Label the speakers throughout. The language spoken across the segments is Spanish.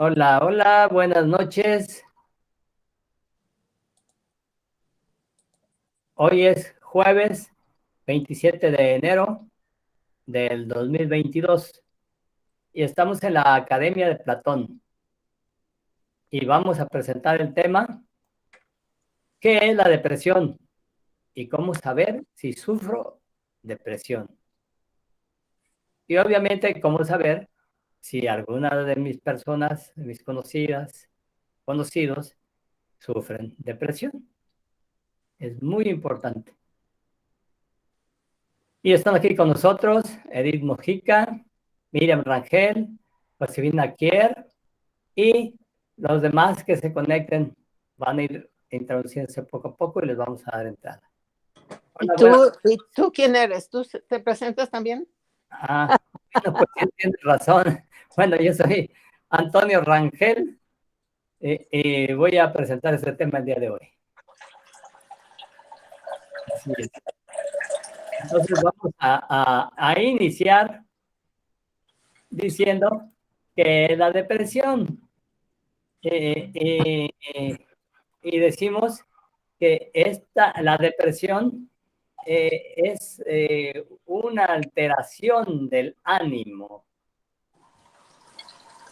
Speaker 1: Hola, hola, buenas noches. Hoy es jueves 27 de enero del 2022 y estamos en la Academia de Platón y vamos a presentar el tema, ¿qué es la depresión? Y cómo saber si sufro depresión. Y obviamente cómo saber si alguna de mis personas, de mis conocidos, sufren depresión. Es muy importante. Y están aquí con nosotros Edith Mojica, Miriam Rangel, Josefina Kier y los demás que se conecten van a ir introduciéndose poco a poco y les vamos a dar entrada.
Speaker 2: ¿Y
Speaker 1: Hola, buenas.
Speaker 2: tú quién eres? ¿Tú te presentas también?
Speaker 1: Bueno, pues sí, tienes razón. Bueno, yo soy Antonio Rangel y voy a presentar este tema el día de hoy. Así es. Entonces vamos a iniciar diciendo que la depresión eh, eh, eh, y decimos que la depresión es una alteración del ánimo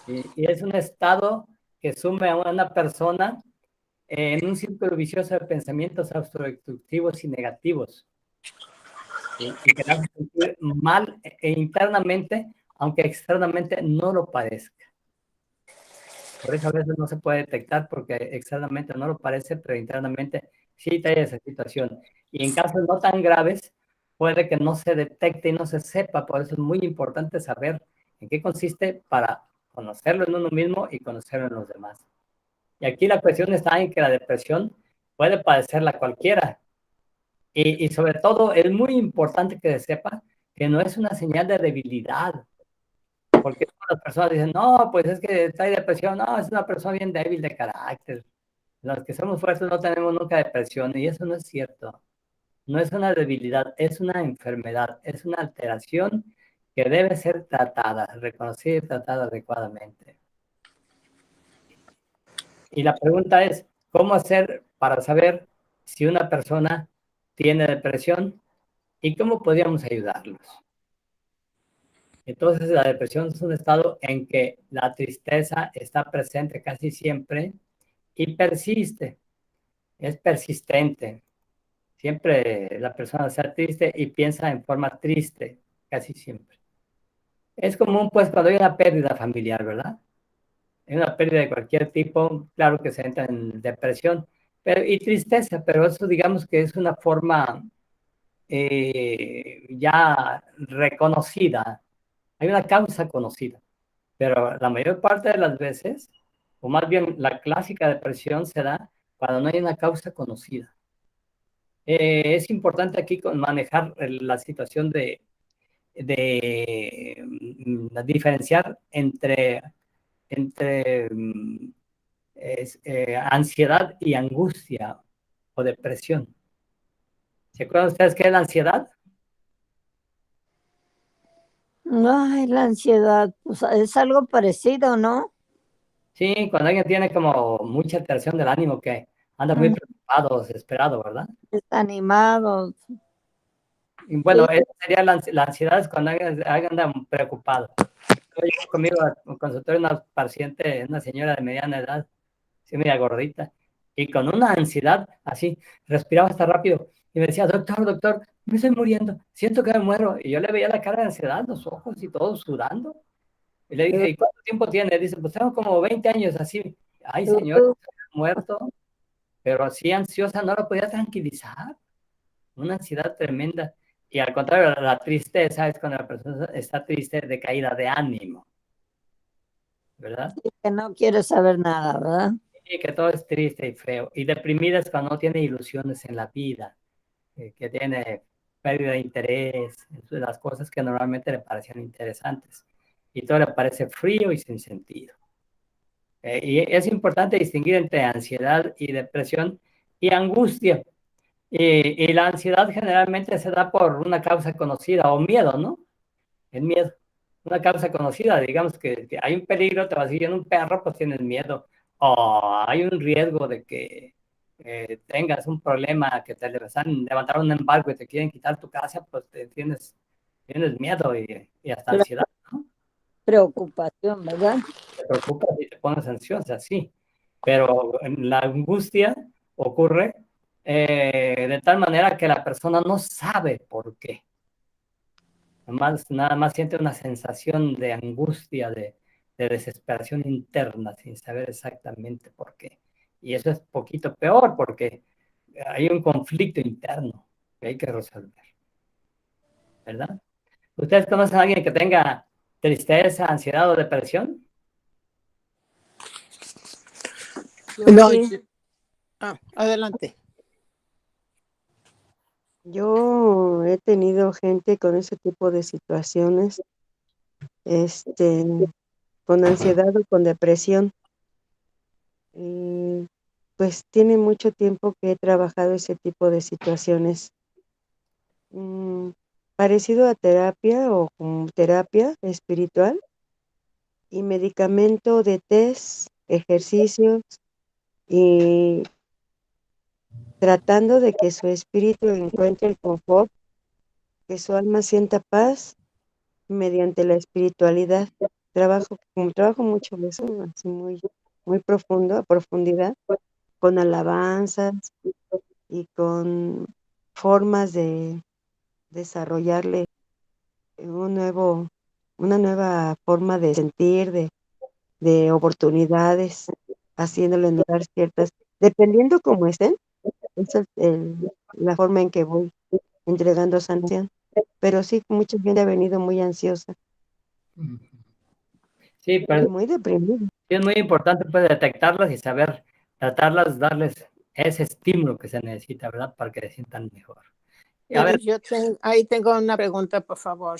Speaker 1: y es un estado que sume a una persona en un círculo vicioso de pensamientos autodestructivos y negativos y que la hace sentir mal internamente, aunque externamente no lo parezca. Por eso a veces no se puede detectar porque externamente no lo parece, pero internamente sí trae esa situación. Y en casos no tan graves, puede que no se detecte y no se sepa. Por eso es muy importante saber en qué consiste para conocerlo en uno mismo y conocerlo en los demás. Y aquí la cuestión está en que la depresión puede padecerla cualquiera. Y sobre todo es muy importante que se sepa que no es una señal de debilidad, porque las personas dicen, no, pues es que está en depresión, no, es una persona bien débil de carácter. Los que somos fuertes no tenemos nunca depresión, y eso no es cierto. No es una debilidad, es una enfermedad, es una alteración que debe ser tratada, reconocida y tratada adecuadamente. Y la pregunta es, ¿cómo hacer para saber si una persona tiene depresión y cómo podríamos ayudarlos? Entonces, la depresión es un estado en que la tristeza está presente casi siempre y persiste, es persistente. Siempre la persona está triste y piensa en forma triste, casi siempre. Es común, pues, cuando hay una pérdida familiar, ¿verdad? Hay una pérdida de cualquier tipo, claro que se entra en depresión y tristeza, pero eso digamos que es una forma ya reconocida. Hay una causa conocida. Pero la mayor parte de las veces, o más bien la clásica depresión se da cuando no hay una causa conocida. Es importante aquí manejar la situación de diferenciar entre ansiedad y angustia o depresión. ¿Se acuerdan ustedes qué es la ansiedad?
Speaker 2: Ay, la ansiedad, pues es algo parecido, ¿no?
Speaker 1: Sí, cuando alguien tiene como mucha alteración del ánimo, que anda muy preocupado, desesperado, ¿verdad?
Speaker 2: Desanimados.
Speaker 1: Y bueno,
Speaker 2: Sí,
Speaker 1: esa sería la ansiedad, es cuando alguien anda preocupado. Llegó conmigo al consultorio una paciente, una señora de mediana edad, sí, media gordita, y con una ansiedad así, respiraba hasta rápido, y me decía, doctor, doctor, me estoy muriendo, siento que me muero, y yo le veía la cara de ansiedad, los ojos y todo sudando, y le dije, ¿y cuánto tiempo tiene? Dice, pues tengo como 20 años así, ay señor, muerto, pero así ansiosa no lo podía tranquilizar, una ansiedad tremenda. Y al contrario, la tristeza es cuando la persona está triste de caída de ánimo, ¿verdad?
Speaker 2: que no quiere saber nada, ¿verdad?
Speaker 1: Y que todo es triste y feo. Y deprimida es cuando no tiene ilusiones en la vida, que tiene pérdida de interés, las cosas que normalmente le parecían interesantes. Y todo le parece frío y sin sentido. Y es importante distinguir entre ansiedad y depresión y angustia. Y la ansiedad generalmente se da por una causa conocida o miedo, ¿no? El miedo. una causa conocida, digamos que hay un peligro, te vas siguiendo un perro, pues tienes miedo. O hay un riesgo de que tengas un problema, que te levantar un embargo y te quieren quitar tu casa, pues tienes miedo y hasta
Speaker 2: La
Speaker 1: ansiedad.
Speaker 2: preocupación, ¿verdad?
Speaker 1: Te preocupas y te pones ansiosa, sí. Pero la angustia ocurre de tal manera que la persona no sabe por qué. Nada más siente una sensación de angustia, de desesperación interna, sin saber exactamente por qué. Y eso es poquito peor porque hay un conflicto interno que hay que resolver, ¿verdad? ¿Ustedes conocen a alguien que tenga tristeza, ansiedad o depresión?
Speaker 3: No,
Speaker 2: Sí,
Speaker 3: adelante.
Speaker 4: Yo he tenido gente con ese tipo de situaciones, con ansiedad o con depresión. Y pues tiene mucho tiempo que he trabajado ese tipo de situaciones. Mm, Parecido a terapia o como terapia espiritual y medicamento de test, ejercicios y tratando de que su espíritu encuentre el confort, que su alma sienta paz mediante la espiritualidad. Como trabajo mucho eso, así muy profundo, a profundidad, con alabanzas y con formas de desarrollarle un nuevo, una nueva forma de sentir, de oportunidades, haciéndole notar ciertas, dependiendo cómo estén, esa es la forma en que voy entregando sanación. Pero sí, mucha gente ha venido muy ansiosa
Speaker 1: Sí,
Speaker 4: y
Speaker 1: pero
Speaker 4: muy deprimida.
Speaker 1: es muy importante pues, detectarlas y saber tratarlas, darles ese estímulo que se necesita, ¿verdad? Para que se sientan mejor. A ver,
Speaker 3: Ahí tengo una pregunta, por favor.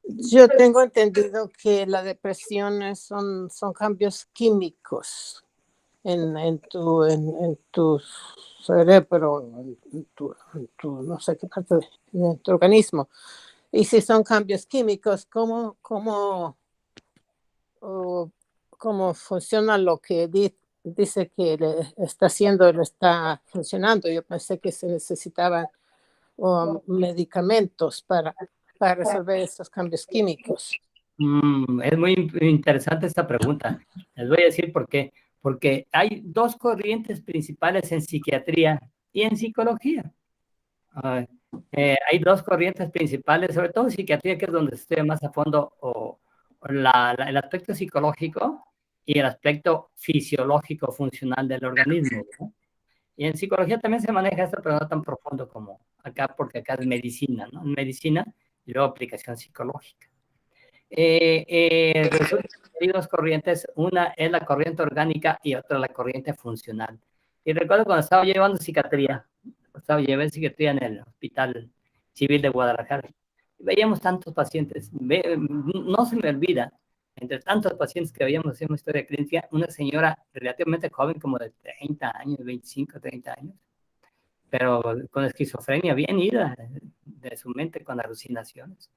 Speaker 3: Yo tengo entendido que la depresión son cambios químicos en tu cerebro, no sé qué parte de tu organismo. Y si son cambios químicos, cómo funciona lo que dice que le está haciendo, le está funcionando? Yo pensé que se necesitaban medicamentos para resolver estos cambios químicos.
Speaker 1: es muy interesante esta pregunta. Les voy a decir por qué. Porque hay dos corrientes principales en psiquiatría y en psicología. Ah, hay dos corrientes principales, sobre todo en psiquiatría, que es donde se estudia más a fondo el aspecto psicológico y el aspecto fisiológico funcional del organismo, ¿no? Y en psicología también se maneja esto, pero no tan profundo como acá, porque acá es medicina, ¿no? Medicina y luego aplicación psicológica. Resulta que hay dos corrientes, una es la corriente orgánica y otra la corriente funcional. Y recuerdo cuando estaba llevando psiquiatría, llevé psiquiatría en el Hospital Civil de Guadalajara, veíamos tantos pacientes, no se me olvida, entre tantos pacientes que veíamos en una historia clínica, una señora relativamente joven, como de 30 años, 25, 30 años, pero con esquizofrenia bien ida de su mente, con alucinaciones.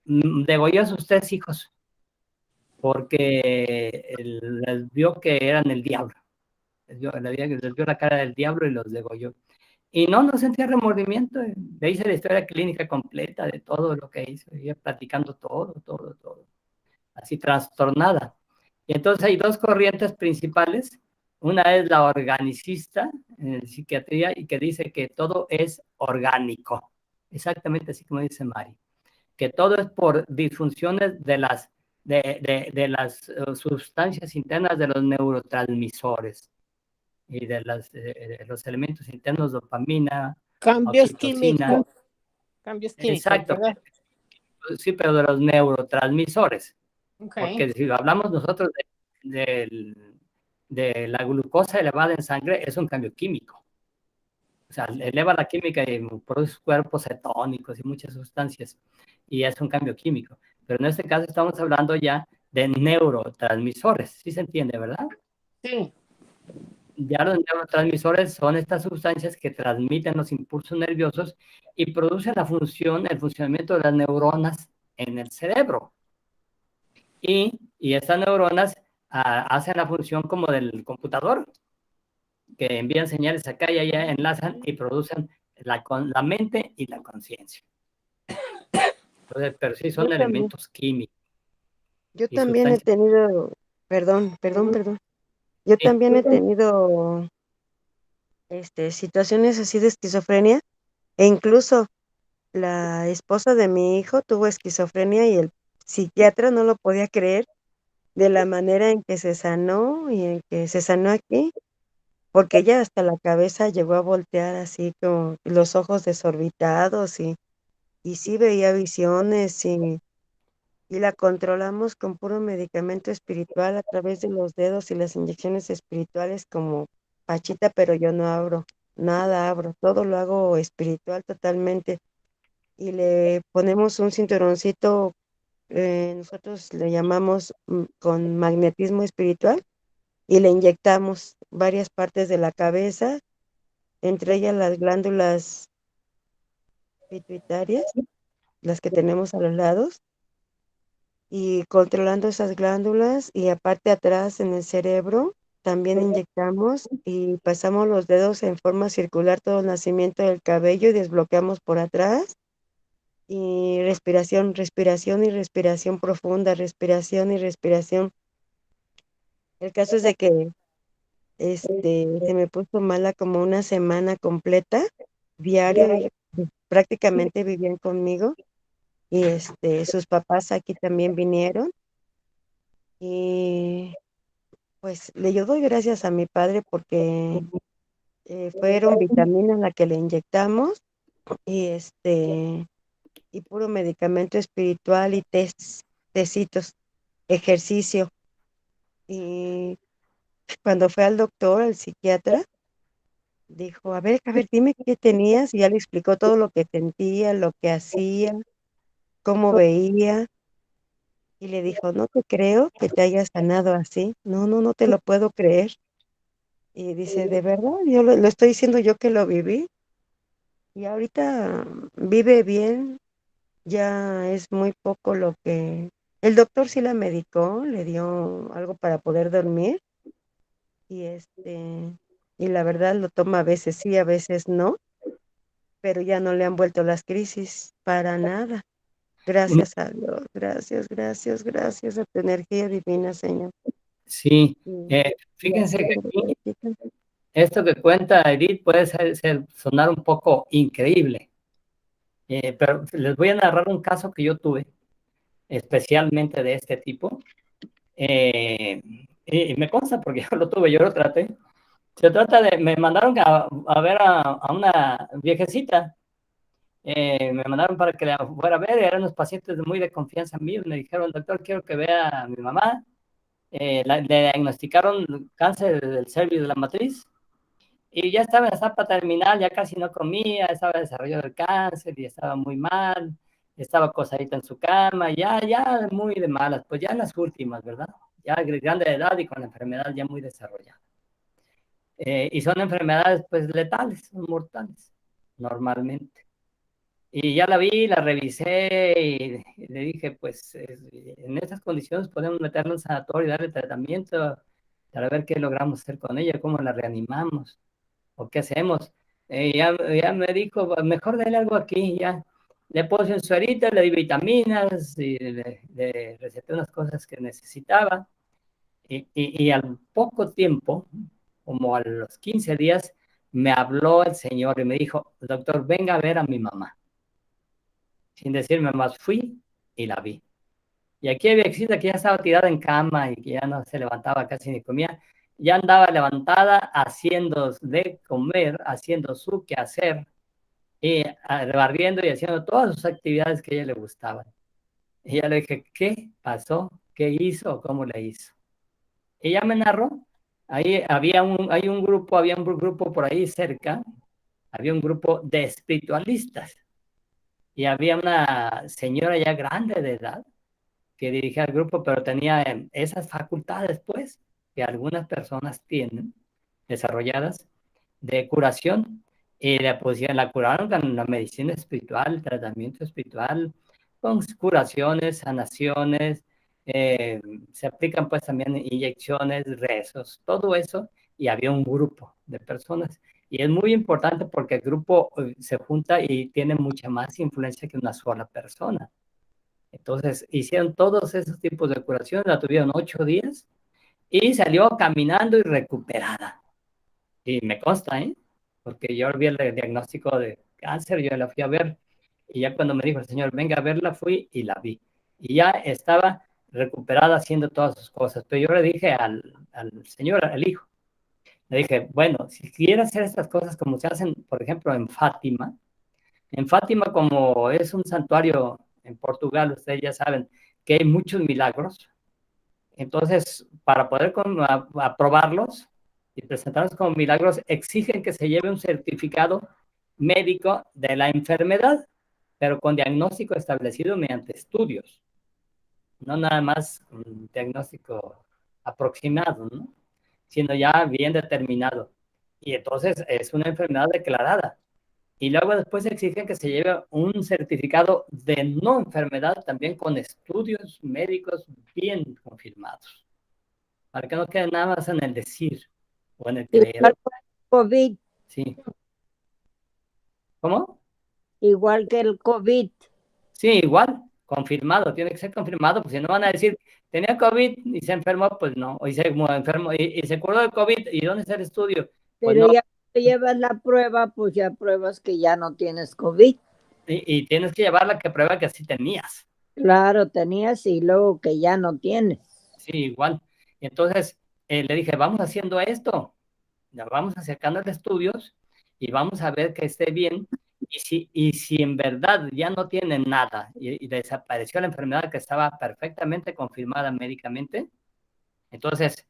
Speaker 1: Degolló a sus tres hijos porque les vio que eran el diablo. Les vio la cara del diablo y los degolló. Y no sentía remordimiento. Le hice la historia clínica completa de todo lo que hizo. Iba platicando todo. Así trastornada. Y entonces hay dos corrientes principales. Una es la organicista en psiquiatría y que dice que todo es orgánico. Exactamente así como dice Mari. Que todo es por disfunciones de las sustancias internas de los neurotransmisores y de los elementos internos, dopamina,
Speaker 3: Cambios
Speaker 1: oxitocina.
Speaker 3: químicos, cambios químicos,
Speaker 1: Exacto,
Speaker 3: ¿verdad?
Speaker 1: sí, pero de los neurotransmisores.
Speaker 3: Okay.
Speaker 1: Porque si hablamos nosotros de la glucosa elevada en sangre, es un cambio químico. O sea, eleva la química y produce cuerpos cetónicos y muchas sustancias. Y es un cambio químico. Pero en este caso estamos hablando ya de neurotransmisores. ¿Sí se entiende, verdad?
Speaker 3: Sí.
Speaker 1: Ya los neurotransmisores son estas sustancias que transmiten los impulsos nerviosos y producen el funcionamiento de las neuronas en el cerebro. y estas neuronas hacen la función como del computador, que envían señales acá y allá, enlazan y producen la mente y la conciencia. Entonces, pero sí son elementos químicos.
Speaker 4: Yo
Speaker 1: Y
Speaker 4: también he
Speaker 1: sustancias.
Speaker 4: tenido, perdón. Yo
Speaker 1: Sí.
Speaker 4: también he tenido situaciones así de esquizofrenia, e incluso la esposa de mi hijo tuvo esquizofrenia y el psiquiatra no lo podía creer de la manera en que se sanó y en que se sanó aquí, porque ella hasta la cabeza llegó a voltear así como los ojos desorbitados y sí veía visiones y la controlamos con puro medicamento espiritual a través de los dedos y las inyecciones espirituales como Pachita, pero yo no abro, nada abro, todo lo hago espiritual totalmente. Y le ponemos un cinturoncito, nosotros le llamamos con magnetismo espiritual, y le inyectamos varias partes de la cabeza, entre ellas las glándulas pituitarias, las que tenemos a los lados, y controlando esas glándulas y aparte atrás en el cerebro también inyectamos y pasamos los dedos en forma circular todo el nacimiento del cabello y desbloqueamos por atrás y respiración y respiración profunda, respiración y respiración. El caso es de que se me puso mala como una semana completa, diario, y prácticamente vivían conmigo y sus papás aquí también vinieron y pues yo doy gracias a mi padre porque fueron vitaminas las que le inyectamos y y puro medicamento espiritual y tecitos, ejercicio. Y cuando fue al doctor, al psiquiatra, dijo, a ver, dime qué tenías, y ya le explicó todo lo que sentía, lo que hacía, cómo veía, y le dijo, no te creo que te hayas sanado así, no te lo puedo creer. Y dice, ¿de verdad? Yo lo estoy diciendo yo que lo viví. Y ahorita vive bien, ya es muy poco lo que... El doctor sí la medicó, le dio algo para poder dormir y y la verdad lo toma a veces sí, a veces no, pero ya no le han vuelto las crisis para nada. Gracias a Dios, gracias a tu energía divina, Señor.
Speaker 1: Sí,
Speaker 4: Y
Speaker 1: fíjense
Speaker 4: gracias
Speaker 1: que
Speaker 4: por
Speaker 1: aquí
Speaker 4: Pachita.
Speaker 1: esto que cuenta Edith puede sonar un poco increíble, pero les voy a narrar un caso que yo tuve, especialmente de este tipo, y me consta porque yo lo tuve, yo lo traté. Se trata de, me mandaron a ver a una viejecita, me mandaron para que la fuera a ver, eran unos pacientes muy de confianza míos, me dijeron, doctor, quiero que vea a mi mamá, le diagnosticaron cáncer del cervix de la matriz, y ya estaba en etapa terminal, ya casi no comía, estaba desarrollando el cáncer y estaba muy mal, estaba acosadita en su cama, ya muy de malas, pues ya en las últimas, ¿verdad? Ya grande de edad y con la enfermedad ya muy desarrollada. Y son enfermedades pues letales, son mortales, normalmente. Y ya la vi, la revisé y le dije, pues en estas condiciones podemos meterla en un sanatorio y darle tratamiento para ver qué logramos hacer con ella, cómo la reanimamos o qué hacemos. Ya me dijo, mejor dale algo aquí, ya. Le puse un suerito, le di vitaminas y le receté unas cosas que necesitaba. Y al poco tiempo, como a los 15 días, me habló el señor y me dijo, doctor, venga a ver a mi mamá. Sin decirme más, fui y la vi. Y aquí había exista que ya estaba tirada en cama y que ya no se levantaba casi ni comía. Ya andaba levantada haciendo de comer, haciendo su quehacer, y barriendo y haciendo todas sus actividades que a ella le gustaban. Y ya le dije, ¿qué pasó? ¿Qué hizo? ¿Cómo le hizo? Ella me narró. Ahí había un grupo por ahí cerca, había un grupo de espiritualistas y había una señora ya grande de edad que dirigía el grupo, pero tenía esas facultades, pues, que algunas personas tienen desarrolladas de curación, y la curaron con la medicina espiritual, tratamiento espiritual, con curaciones, sanaciones, se aplican pues también inyecciones, rezos, todo eso, y había un grupo de personas. Y es muy importante porque el grupo se junta y tiene mucha más influencia que una sola persona. Entonces hicieron todos esos tipos de curación, la tuvieron 8 días y salió caminando y recuperada. Y me consta, ¿eh? Porque yo vi el diagnóstico de cáncer, yo la fui a ver y ya cuando me dijo el señor, venga a verla, fui y la vi. Y ya estaba recuperada haciendo todas sus cosas. Pero yo le dije al señor, al hijo, le dije, bueno, si quiere hacer estas cosas como se hacen, por ejemplo, en Fátima como es un santuario en Portugal, ustedes ya saben que hay muchos milagros, entonces para poder aprobarlos y presentarlos como milagros, exigen que se lleve un certificado médico de la enfermedad, pero con diagnóstico establecido mediante estudios, no nada más un diagnóstico aproximado, ¿no? Sino ya bien determinado. Y entonces es una enfermedad declarada. Y luego después exigen que se lleve un certificado de no enfermedad también con estudios médicos bien confirmados, para que no quede nada más en el decir o en el creer.
Speaker 2: Igual que el COVID,
Speaker 1: Sí. ¿Cómo?
Speaker 2: igual que el COVID.
Speaker 1: Sí, igual, confirmado, tiene que ser confirmado, pues si no van a decir, tenía COVID y se enfermó, pues no, y se enfermó y se curó de COVID, ¿y dónde está el estudio? Pues
Speaker 2: Pero
Speaker 1: no,
Speaker 2: ya que llevas la prueba, pues ya pruebas que ya no tienes COVID.
Speaker 1: y tienes que llevarla que prueba que sí tenías.
Speaker 2: Claro, tenías y luego que ya no tienes.
Speaker 1: Sí, igual. Entonces le dije, vamos haciendo esto, ya vamos acercando los estudios y vamos a ver que esté bien. Y si en verdad ya no tiene nada y desapareció la enfermedad que estaba perfectamente confirmada médicamente, entonces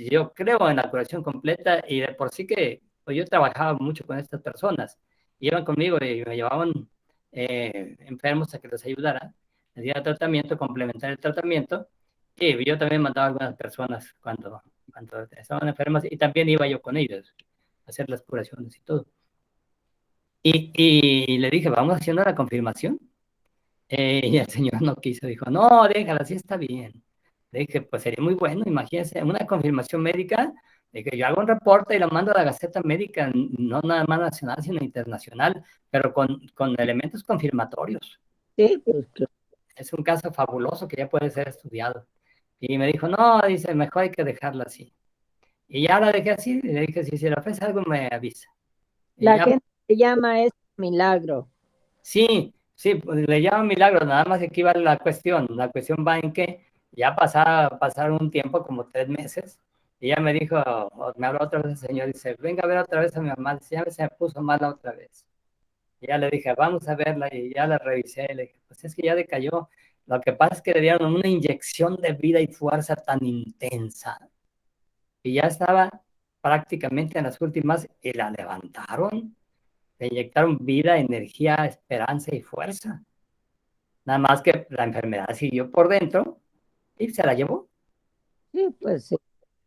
Speaker 1: yo creo en la curación completa y de por sí que pues yo trabajaba mucho con estas personas. Iban conmigo y me llevaban enfermos a que los ayudara, les diera tratamiento, complementar el tratamiento. Y yo también mandaba a algunas personas cuando estaban enfermas y también iba yo con ellos a hacer las curaciones y todo. Y le dije, vamos haciendo la confirmación. Y el señor no quiso, dijo, no, déjala, así está bien. Le dije, pues sería muy bueno, imagínense, una confirmación médica, de que yo hago un reporte y lo mando a la Gaceta Médica, no nada más nacional, sino internacional, pero con elementos confirmatorios.
Speaker 2: Sí, pues claro.
Speaker 1: Es un caso fabuloso que ya puede ser estudiado. Y me dijo, no, dice, mejor hay que dejarla así. Y ya la dejé así, y le dije, si se le ofrece algo, me avisa. Y
Speaker 2: La
Speaker 1: ya,
Speaker 2: gente se llama eso milagro.
Speaker 1: sí, sí, pues le llaman milagro, nada más que aquí va la cuestión. La cuestión va en que ya pasaron un tiempo, como 3 meses, y ya me dijo, me habló otra vez el señor, dice, venga a ver otra vez a mi mamá, dice, ya se me puso mala otra vez. Y ya le dije, vamos a verla, y ya la revisé, le dije, pues es que ya decayó. Lo que pasa es que le dieron una inyección de vida y fuerza tan intensa, y ya estaba prácticamente en las últimas, y la levantaron, le inyectaron vida, energía, esperanza y fuerza. Nada más que la enfermedad siguió por dentro y
Speaker 2: Sí, pues sí.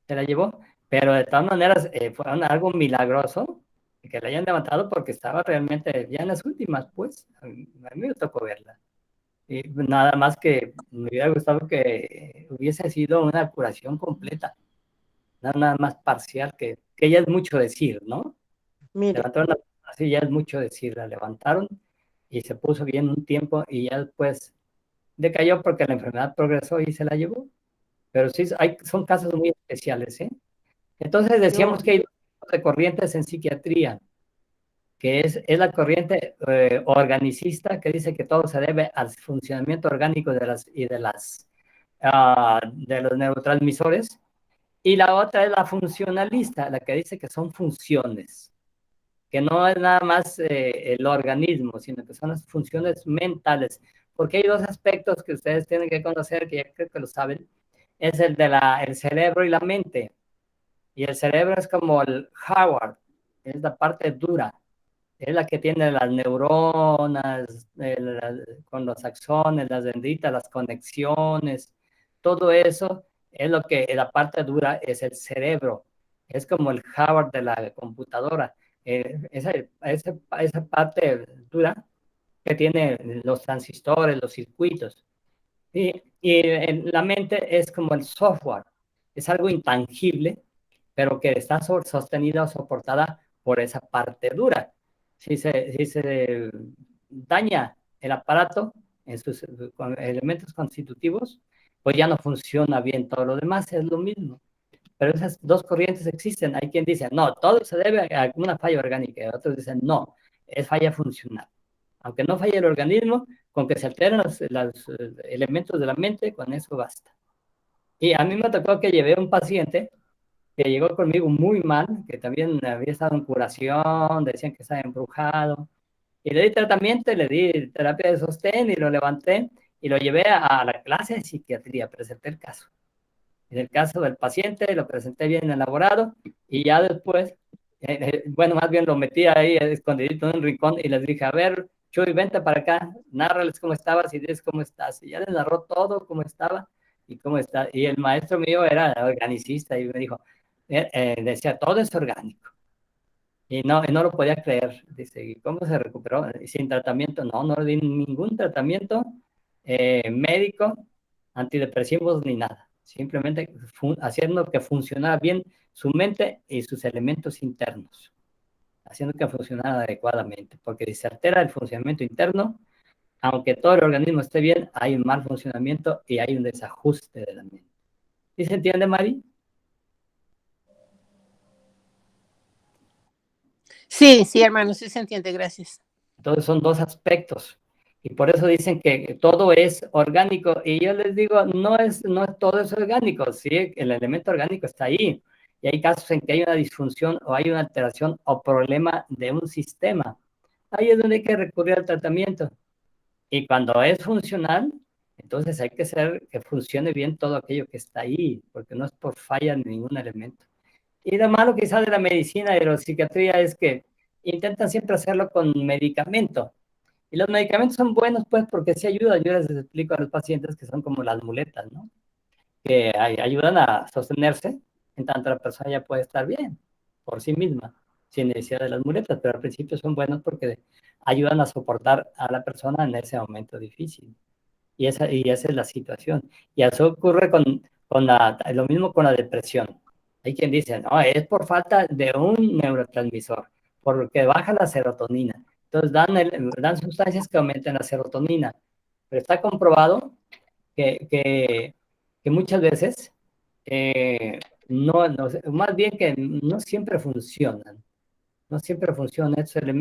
Speaker 1: se la llevó. Pero de todas maneras fue algo milagroso que la hayan levantado porque estaba realmente ya en las últimas, pues. A mí me tocó verla. Y nada más que me hubiera gustado que hubiese sido una curación completa, nada más parcial, que ya es mucho decir, ¿no?
Speaker 4: Mire,
Speaker 1: Levantaron la así ya es mucho decir, la levantaron y se puso bien un tiempo y ya después decayó porque la enfermedad progresó y se la llevó. Pero sí, son casos muy especiales, ¿eh? Entonces decíamos
Speaker 4: yo,
Speaker 1: que hay dos tipos de corrientes en psiquiatría, que es la corriente organicista, que dice que todo se debe al funcionamiento orgánico de los neurotransmisores, y la otra es la funcionalista, la que dice que son funciones, que no es nada más el organismo, sino que son las funciones mentales, porque hay dos aspectos que ustedes tienen que conocer, que ya creo que lo saben, es el de el cerebro y la mente. Y el cerebro es como el hardware, es la parte dura, es la que tiene las neuronas, con los axones, las dendritas, las conexiones, todo eso es lo que la parte dura es el cerebro, es como el hardware de la computadora. Esa parte dura que tiene los transistores, los circuitos. Y la mente es como el software, es algo intangible, pero que está sostenida o soportada por esa parte dura. Si se daña el aparato en sus elementos constitutivos, pues ya no funciona bien todo lo demás, es lo mismo. Pero esas dos corrientes existen. Hay quien dice, no, todo se debe a una falla orgánica, y otros dicen, no, es falla funcional. Aunque no falle el organismo, con que se alteren los elementos de la mente, con eso basta. Y a mí me tocó que llevé a un paciente que llegó conmigo muy mal, que también había estado en curación, decían que estaba embrujado, y le di tratamiento, y le di terapia de sostén, y lo levanté, y lo llevé a la clase de psiquiatría, presenté el caso. En el caso del paciente, lo presenté bien elaborado, y ya después, bueno, más bien lo metí ahí escondidito en un rincón, y les dije, a ver, Chuy, vente para acá, nárrales cómo estabas y dices cómo estás. Y ya les narró todo, cómo estaba y cómo está. Y el maestro mío era organicista, y me dijo, decía, todo es orgánico. Y no lo podía creer. Dice, ¿y cómo se recuperó? Y sin tratamiento, no le di ningún tratamiento médico, antidepresivos ni nada. Simplemente haciendo que funcionara bien su mente y sus elementos internos, haciendo que funcionara adecuadamente. Porque si se altera el funcionamiento interno, aunque todo el organismo esté bien, hay un mal funcionamiento y hay un desajuste de la mente. ¿Sí se entiende, Mari?
Speaker 3: Sí, sí, hermano, sí se entiende, gracias.
Speaker 1: Entonces son dos aspectos. Y por eso dicen que todo es orgánico. Y yo les digo, no todo es orgánico. Sí, el elemento orgánico está ahí. Y hay casos en que hay una disfunción o hay una alteración o problema de un sistema. Ahí es donde hay que recurrir al tratamiento. Y cuando es funcional, entonces hay que hacer que funcione bien todo aquello que está ahí, porque no es por falla de ningún elemento. Y lo malo quizás de la medicina y de la psiquiatría es que intentan siempre hacerlo con medicamento. Y los medicamentos son buenos, pues, porque sí ayudan. Yo les explico a los pacientes que son como las muletas, ¿no? Que ayudan a sostenerse, en tanto la persona ya puede estar bien por sí misma, sin necesidad de las muletas, pero al principio son buenos porque ayudan a soportar a la persona en ese momento difícil. Y esa es la situación. Y eso ocurre lo mismo con la depresión. Hay quien dice, no, es por falta de un neurotransmisor, porque baja la serotonina. Entonces dan sustancias que aumentan la serotonina. Pero está comprobado que muchas veces, más bien que no siempre funcionan. No siempre funcionan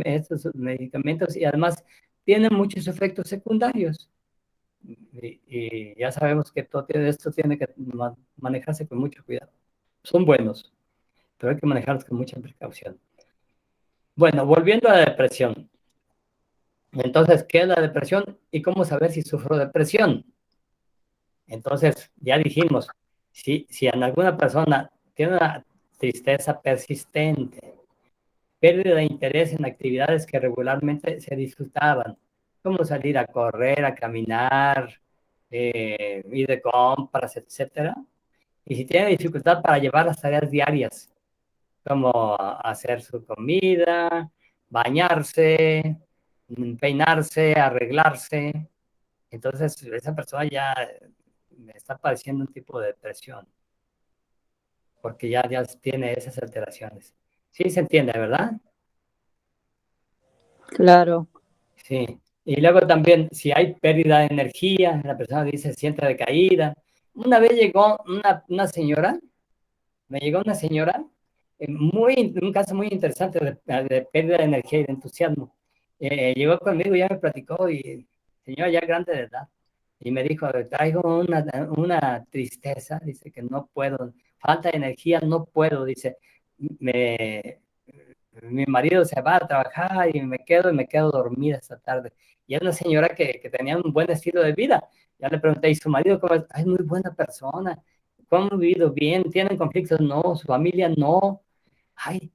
Speaker 1: estos medicamentos, y además tienen muchos efectos secundarios. Y ya sabemos que todo esto tiene que manejarse con mucho cuidado. Son buenos, pero hay que manejarlos con mucha precaución. Bueno, volviendo a la depresión. Entonces, ¿qué es la depresión y cómo saber si sufro depresión? Entonces, ya dijimos, si en alguna persona tiene una tristeza persistente, pérdida de interés en actividades que regularmente se disfrutaban, como salir a correr, a caminar, ir de compras, etcétera. Y si tiene dificultad para llevar las tareas diarias, como hacer su comida, bañarse, peinarse, arreglarse, entonces esa persona ya está padeciendo un tipo de depresión, porque ya tiene esas alteraciones. Sí, se entiende, ¿verdad?
Speaker 2: Claro.
Speaker 1: Sí. Y luego también, si hay pérdida de energía, la persona dice siente decaída. Una vez llegó una señora, me llegó una señora, un caso muy interesante de pérdida de energía y de entusiasmo. Llegó conmigo, ya me platicó, y señora ya grande de edad, y me dijo, traigo una tristeza, dice que no puedo, falta de energía, no puedo, dice, me, mi marido se va a trabajar y me quedo dormida esta tarde. Y es una señora que tenía un buen estilo de vida. Ya le pregunté, ¿y su marido cómo es? Es muy buena persona, ¿cómo ha vivido bien? ¿Tienen conflictos? No, su familia no. Ay,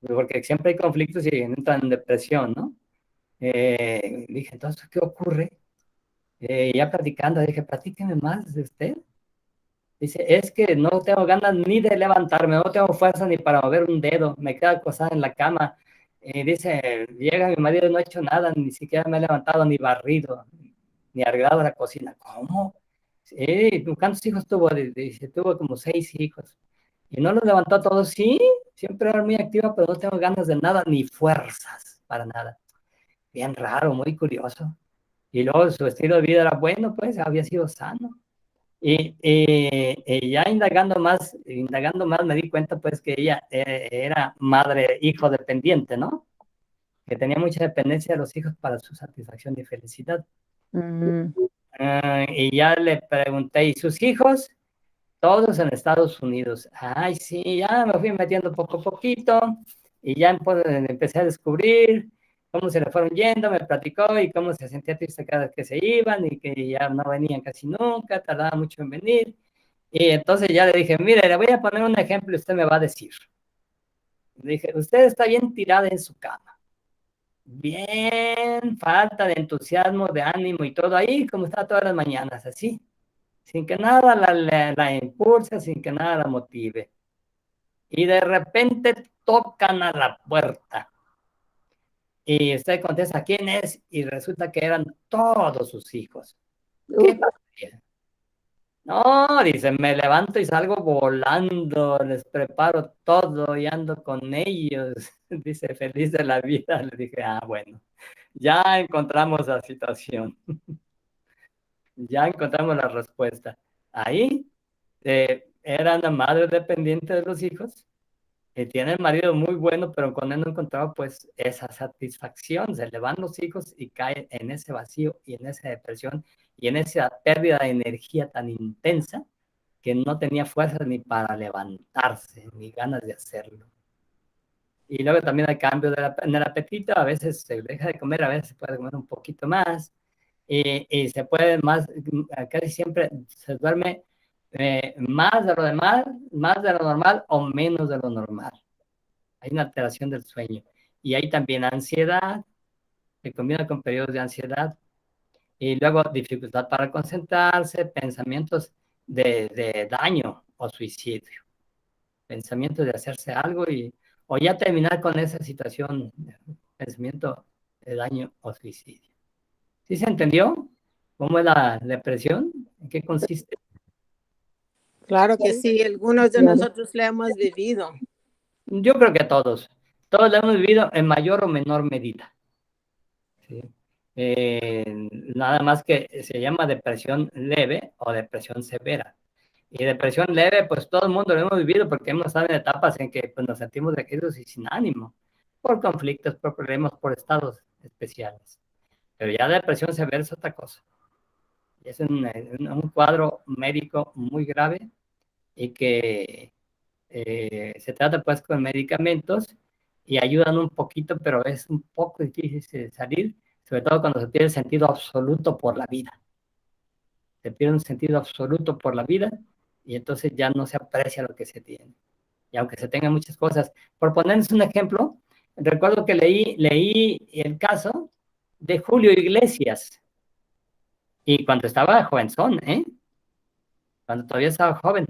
Speaker 1: porque siempre hay conflictos y entran en depresión, ¿no? Dije, entonces, ¿qué ocurre? Ya platicando, dije, platíqueme más de usted. Dice, es que no tengo ganas ni de levantarme, no tengo fuerza ni para mover un dedo, me quedo acostada en la cama. Dice, llega mi marido, no ha hecho nada, ni siquiera me ha levantado, ni barrido, ni arreglado la cocina. ¿Cómo? Sí, ¿cuántos hijos tuvo? Dice, tuvo como 6 hijos. Y no los levantó a todos, sí, siempre era muy activa, pero no tengo ganas de nada, ni fuerzas para nada. Bien raro, muy curioso. Y luego su estilo de vida era bueno, pues había sido sano. Y ya indagando más, me di cuenta pues que ella era madre, hijo dependiente, ¿no? Que tenía mucha dependencia de los hijos para su satisfacción y felicidad.
Speaker 2: Mm.
Speaker 1: Y ya le pregunté, ¿y sus hijos? Todos en Estados Unidos. Ay, sí, ya me fui metiendo poco a poquito y ya empecé a descubrir cómo se le fueron yendo, me platicó y cómo se sentía triste cada vez que se iban y que ya no venían casi nunca, tardaba mucho en venir. Y entonces ya le dije, mire, le voy a poner un ejemplo y usted me va a decir. Le dije, usted está bien tirada en su cama, bien falta de entusiasmo, de ánimo y todo ahí, como está todas las mañanas, así, sin que nada la impulse, sin que nada la motive. Y de repente tocan a la puerta. Y usted contesta, ¿quién es? Y resulta que eran todos sus hijos. ¿Qué pasaría? No, dice, me levanto y salgo volando, les preparo todo y ando con ellos. Dice, feliz de la vida. Le dije, bueno, ya encontramos la situación, ya encontramos la respuesta. Ahí era una madre dependiente de los hijos y tiene el marido muy bueno, pero con él no encontraba pues esa satisfacción. Se le van los hijos y cae en ese vacío y en esa depresión y en esa pérdida de energía tan intensa que no tenía fuerzas ni para levantarse, ni ganas de hacerlo. Y luego también hay cambio en el apetito, a veces se deja de comer, a veces se puede comer un poquito más, y se puede más, casi siempre se duerme más de lo más de lo normal o menos de lo normal. Hay una alteración del sueño. Y hay también ansiedad, se combina con periodos de ansiedad, y luego dificultad para concentrarse, pensamientos de daño o suicidio, pensamientos de hacerse algo o ya terminar con esa situación, pensamiento de daño o suicidio. ¿Sí se entendió cómo es la depresión? ¿En qué consiste?
Speaker 3: Claro que sí, algunos de
Speaker 4: Claro.
Speaker 3: nosotros le hemos vivido.
Speaker 1: Yo creo que todos lo hemos vivido en mayor o menor medida. ¿Sí? Nada más que se llama depresión leve o depresión severa. Y depresión leve, pues todo el mundo lo hemos vivido porque hemos estado en etapas en que pues, nos sentimos decaídos y sin ánimo, por conflictos, por problemas, por estados especiales. Pero ya depresión severa es otra cosa. Es un cuadro médico muy grave y que se trata pues con medicamentos y ayudan un poquito, pero es un poco difícil de salir, sobre todo cuando se pierde el sentido absoluto por la vida. Se pierde un sentido absoluto por la vida y entonces ya no se aprecia lo que se tiene. Y aunque se tengan muchas cosas, por ponerles un ejemplo, recuerdo que leí el caso de Julio Iglesias y cuando estaba jovenzón, cuando todavía estaba joven,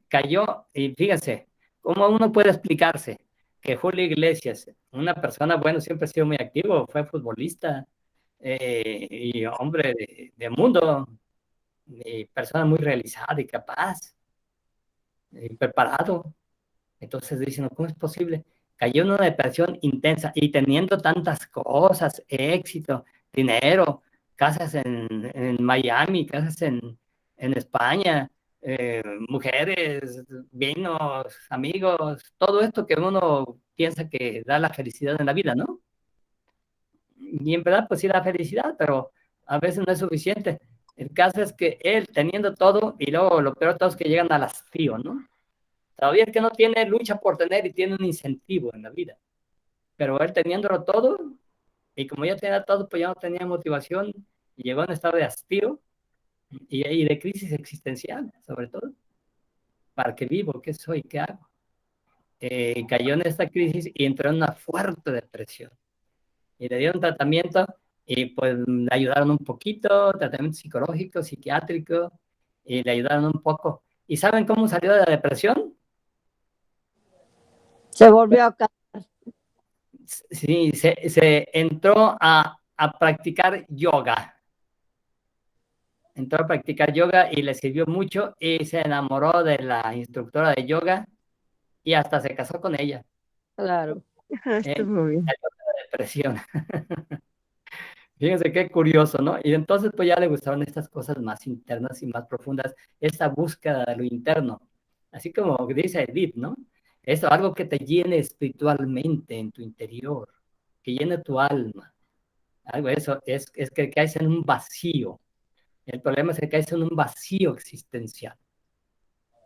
Speaker 1: cayó, y fíjense, ¿cómo uno puede explicarse que Julio Iglesias, una persona, bueno, siempre ha sido muy activo, fue futbolista y hombre de mundo, y persona muy realizada y capaz, y preparado? Entonces dicen, ¿cómo es posible? Cayó en una depresión intensa y teniendo tantas cosas, éxito, dinero, casas en Miami, casas en España, mujeres, vinos, amigos, todo esto que uno piensa que da la felicidad en la vida, ¿no? Y en verdad, pues sí da felicidad, pero a veces no es suficiente. El caso es que él teniendo todo, y luego lo peor de todo es que llegan al hastío, ¿no? Todavía el que no tiene lucha por tener y tiene un incentivo en la vida. Pero él teniéndolo todo, y como ya tenía todo, pues ya no tenía motivación, y llegó a un estado de hastío y de crisis existencial, sobre todo. ¿Para qué vivo? ¿Qué soy? ¿Qué hago? Cayó en esta crisis y entró en una fuerte depresión. Y le dieron tratamiento y pues le ayudaron un poquito, tratamiento psicológico, psiquiátrico, y le ayudaron un poco. ¿Y saben cómo salió de la depresión?
Speaker 2: Se volvió a casar.
Speaker 1: Sí, se entró a practicar yoga. entró a practicar yoga y le sirvió mucho y se enamoró de la instructora de yoga y hasta se casó con ella.
Speaker 2: Claro.
Speaker 4: Estuvo bien.
Speaker 1: Depresión. Fíjense qué curioso, ¿no? Y entonces pues ya le gustaron estas cosas más internas y más profundas, esta búsqueda de lo interno. Así como dice Edith, ¿no? Es algo que te llene espiritualmente en tu interior, que llene tu alma. Algo de eso es que caes en un vacío. El problema es que caes en un vacío existencial.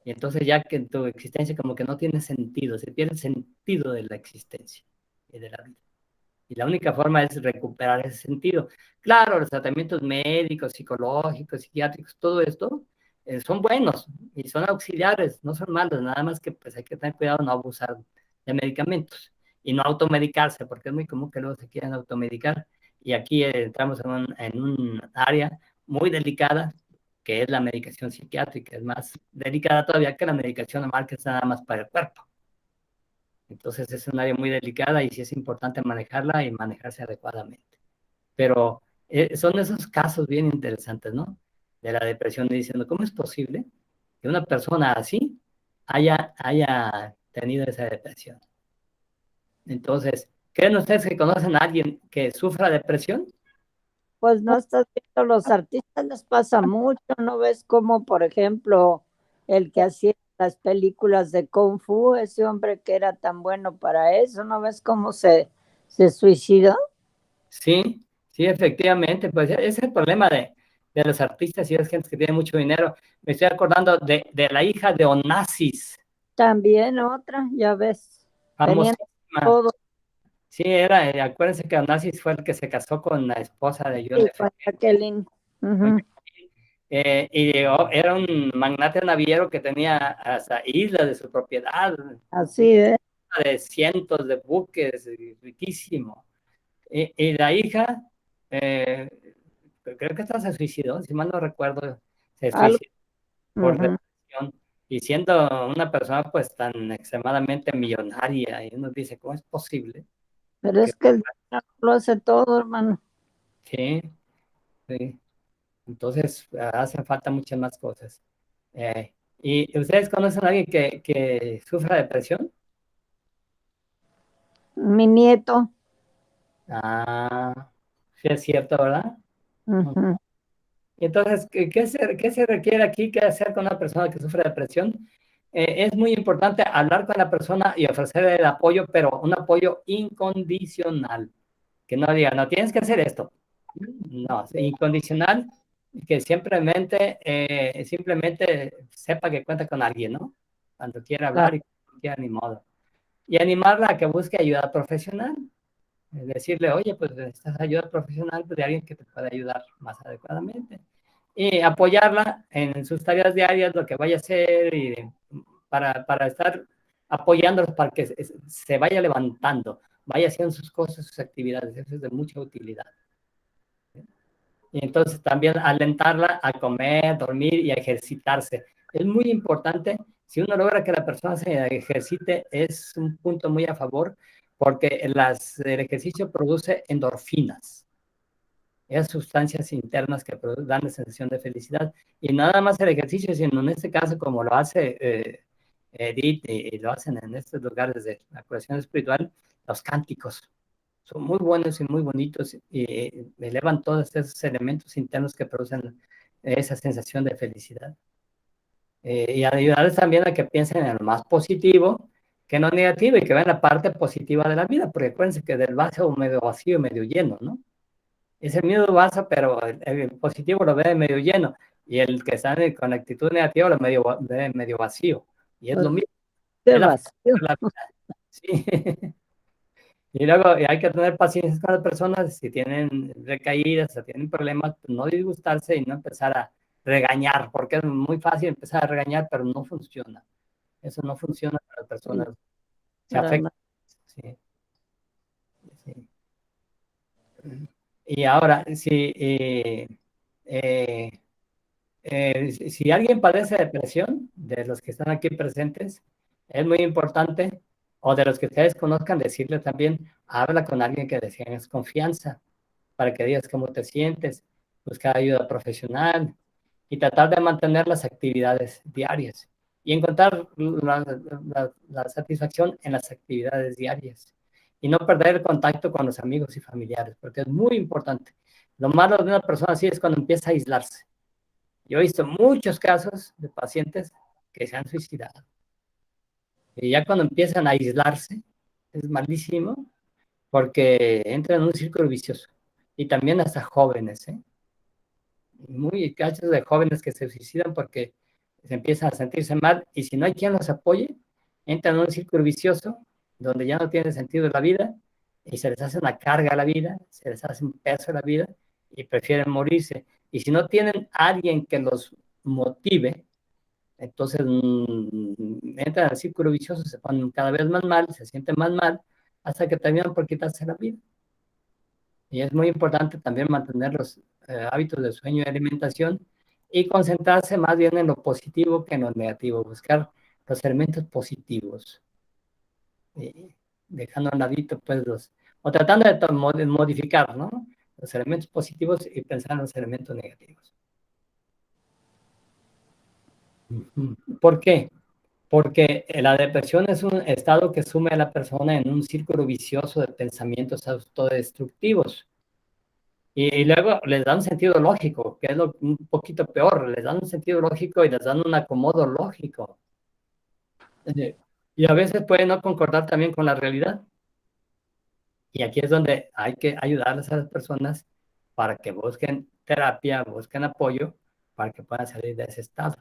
Speaker 1: Y entonces ya que tu existencia como que no tiene sentido, se pierde el sentido de la existencia y de la vida. Y la única forma es recuperar ese sentido. Claro, los tratamientos médicos, psicológicos, psiquiátricos, todo esto son buenos y son auxiliares, no son malos, nada más que pues hay que tener cuidado no abusar de medicamentos y no automedicarse, porque es muy común que luego se quieran automedicar. Y aquí entramos en un área muy delicada, que es la medicación psiquiátrica. Es más delicada todavía que la medicación normal, que está nada más para el cuerpo. Entonces es un área muy delicada y sí es importante manejarla y manejarse adecuadamente. Pero son esos casos bien interesantes, ¿no? De la depresión, diciendo, ¿cómo es posible que una persona así haya tenido esa depresión? Entonces, ¿creen ustedes que conocen a alguien que sufra depresión?
Speaker 2: Pues no estás viendo, los artistas les pasa mucho, ¿no ves como, por ejemplo, el que hacía las películas de Kung Fu, ese hombre que era tan bueno para eso, ¿no ves cómo se suicidó?
Speaker 1: Sí, sí, efectivamente, pues ese es el problema de los artistas y de las gentes que tienen mucho dinero. Me estoy acordando de la hija de Onassis,
Speaker 2: También otra, ya ves, tenían
Speaker 1: famosísima.
Speaker 2: todo.
Speaker 1: Sí, acuérdense que Onassis fue el que se casó con la esposa de John
Speaker 2: Sí,
Speaker 1: F.
Speaker 2: con Jacqueline. Ujú.
Speaker 1: Era un magnate naviero que tenía hasta islas de su propiedad,
Speaker 2: Así es.
Speaker 1: de cientos de buques, riquísimo. Y la hija, eh, creo que hasta se suicidó, si mal no recuerdo, se
Speaker 2: Algo.
Speaker 1: suicidó por
Speaker 2: Ujú.
Speaker 1: depresión. Y siendo una persona pues tan extremadamente millonaria, y uno dice, ¿cómo es posible?
Speaker 2: Pero
Speaker 1: Que,
Speaker 2: es que el dinero lo hace todo, hermano.
Speaker 1: sí, sí. Entonces, hacen falta muchas más cosas. ¿Y ustedes conocen a alguien que sufra depresión?
Speaker 2: Mi nieto.
Speaker 1: Ah, sí es cierto, ¿verdad?
Speaker 2: Ujú.
Speaker 1: Y entonces, qué se requiere aquí? ¿Qué hacer con una persona que sufre depresión? Es muy importante hablar con la persona y ofrecerle el apoyo, pero un apoyo incondicional. Que no diga, no tienes que hacer esto. No, es incondicional, que simplemente sepa que cuenta con alguien, ¿no? Cuando quiera
Speaker 2: Claro.
Speaker 1: hablar y cuando quiera, ni modo. Y animarla a que busque ayuda profesional. Decirle, oye, pues necesitas ayuda profesional pues, de alguien que te pueda ayudar más adecuadamente. Y apoyarla en sus tareas diarias, lo que vaya a hacer, y para estar apoyándolos para que se vaya levantando, vaya haciendo sus cosas, sus actividades. Eso es de mucha utilidad. Y entonces también alentarla a comer, dormir y a ejercitarse. Es muy importante, si uno logra que la persona se ejercite, es un punto muy a favor, porque el ejercicio produce endorfinas, esas sustancias internas que dan la sensación de felicidad. Y nada más el ejercicio, sino en este caso, como lo hace Edith y lo hacen en estos lugares de la curación espiritual, los cánticos son muy buenos y muy bonitos y elevan todos esos elementos internos que producen esa sensación de felicidad. Y ayudarles también a que piensen en lo más positivo que no negativo y que vean la parte positiva de la vida, porque acuérdense que del vaso medio vacío y medio lleno, ¿no? Es el mismo vaso, pero el positivo lo ve medio lleno y el que está con actitud negativa lo ve medio vacío. Y es lo
Speaker 2: Pues,
Speaker 1: mismo,
Speaker 2: qué
Speaker 1: es la forma
Speaker 2: vacío.
Speaker 1: de la vida. Sí. Y luego hay que tener paciencia con las personas, si tienen recaídas, si tienen problemas, pues no disgustarse y no empezar a regañar, porque es muy fácil empezar a regañar, pero no funciona. Eso no funciona para las
Speaker 2: Sí,
Speaker 1: personas, se
Speaker 2: para
Speaker 1: afecta.
Speaker 2: nada.
Speaker 1: Sí, sí. Y ahora, eh, si alguien padece depresión, de los que están aquí presentes, es muy importante, o de los que ustedes conozcan, decirle también, habla con alguien que tengas confianza, para que digas cómo te sientes, buscar ayuda profesional. y tratar de mantener las actividades diarias y encontrar la satisfacción en las actividades diarias y no perder el contacto con los amigos y familiares, porque es muy importante. Lo malo de una persona así es cuando empieza a aislarse. Yo he visto muchos casos de pacientes que se han suicidado. Y ya cuando empiezan a aislarse, es malísimo porque entran en un círculo vicioso. Y también hasta jóvenes, ¿eh? Muy casos de jóvenes que se suicidan porque se empiezan a sentirse mal y si no hay quien los apoye, entran en un círculo vicioso donde ya no tiene sentido la vida y se les hace una carga a la vida, se les hace un peso a la vida y prefieren morirse. Y si no tienen a alguien que los motive, entonces entran al círculo vicioso, se ponen cada vez más mal, se sienten más mal, hasta que terminan por quitarse la vida. Y es muy importante también mantener los hábitos de sueño y alimentación y concentrarse más bien en lo positivo que en lo negativo, buscar los elementos positivos, dejando a un ladito, pues, o tratando de modificar, ¿no? Los elementos positivos y pensar en los elementos negativos. ¿Por qué? Porque la depresión es un estado que sume a la persona en un círculo vicioso de pensamientos autodestructivos. Y luego les dan un sentido lógico, que es un poquito peor, les dan un sentido lógico y les dan un acomodo lógico. Y a veces puede no concordar también con la realidad. Y aquí es donde hay que ayudarles a las personas para que busquen terapia, busquen apoyo, para que puedan salir de ese estado.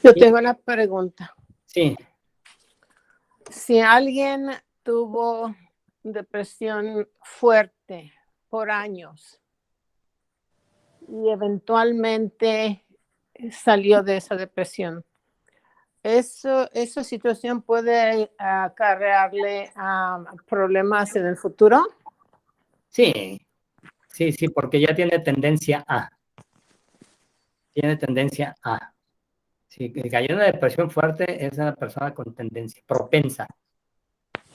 Speaker 3: Yo tengo una pregunta.
Speaker 1: Sí.
Speaker 3: Si alguien tuvo depresión fuerte por años y eventualmente salió de esa depresión, ¿esa situación puede acarrearle problemas en el futuro?
Speaker 1: Sí, sí, sí, porque ya tiene tendencia a. Tiene tendencia a. Si cayó en una depresión fuerte, es una persona con tendencia, propensa.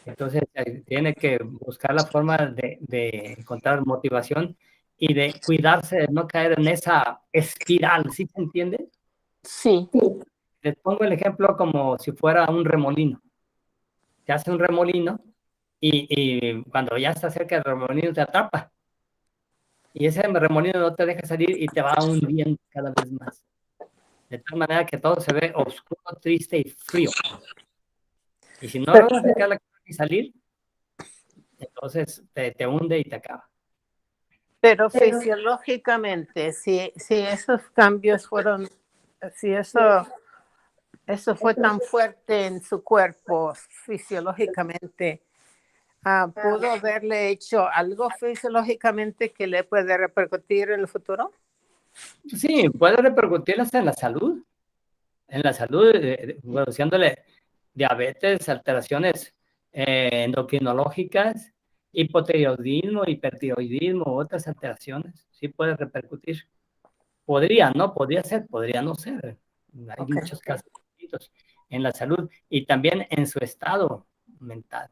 Speaker 1: Entonces, tiene que buscar la forma de encontrar motivación y de cuidarse de no caer en esa espiral, ¿sí se entiende?
Speaker 3: Sí.
Speaker 1: Les pongo el ejemplo como si fuera un remolino. Te hace un remolino y cuando ya está cerca del remolino te atrapa. Y ese remolino no te deja salir y te va hundiendo cada vez más. De tal manera que todo se ve oscuro, triste y frío. Y si no logras sacar la cara y salir, entonces te hunde y te acaba.
Speaker 3: Pero fisiológicamente, si esos cambios fueron, si eso fue tan fuerte en su cuerpo fisiológicamente, ¿pudo haberle hecho algo fisiológicamente que le puede repercutir en el futuro?
Speaker 1: Sí, puede repercutir hasta en la salud, produciéndole diabetes, alteraciones endocrinológicas, hipotiroidismo, hipertiroidismo, otras alteraciones, sí puede repercutir. Podría, ¿no? Podría ser, podría no ser. Hay muchos casos en la salud y también en su estado mental.